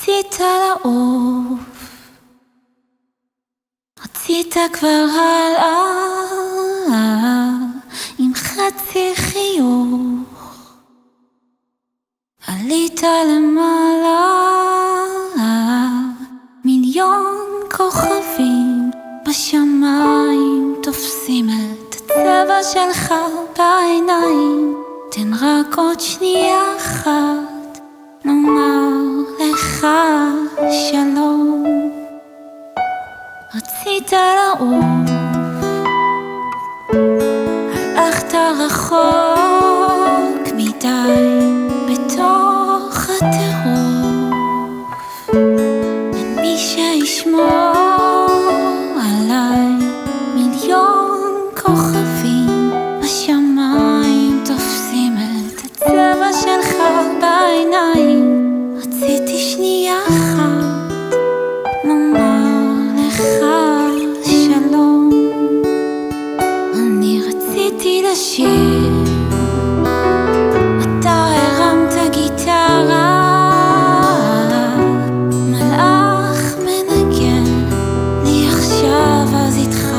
רצית לעוף, רצית כבר הלאה עם חצי חיוך, עלית למעלה, מיליון כוכבים בשמיים תופסים את הצבע שלך בעיניים. תן רק עוד שנייה אחת לומר לך שלום. רצית לעוף, הלכת רחוק מדי בתוך הטירוף. אין מי שישמור עליי, מיליון כוכבים בשמיים תופסים את הצבע שלך בעיניים. רציתי שנייה אחת לומר לך שלום. אני רציתי לשיר, אתה הרמת גיטרה, מלאך מנגן לי עכשיו, אז איתך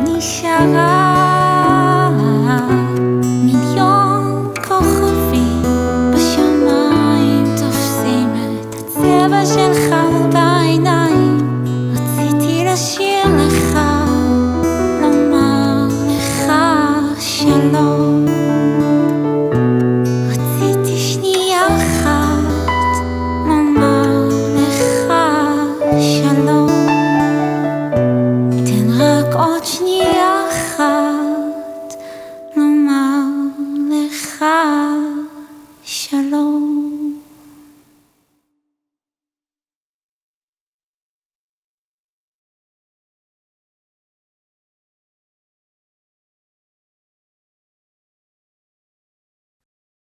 נשארה. מיליון כוכבים בשמיים תופסים את הצבע שלך בעיניים. רציתי לשיר לך, לומר לך שלום. רציתי שנייה אחת לומר לך שלום. תן רק עוד שנייה אחת לומר לך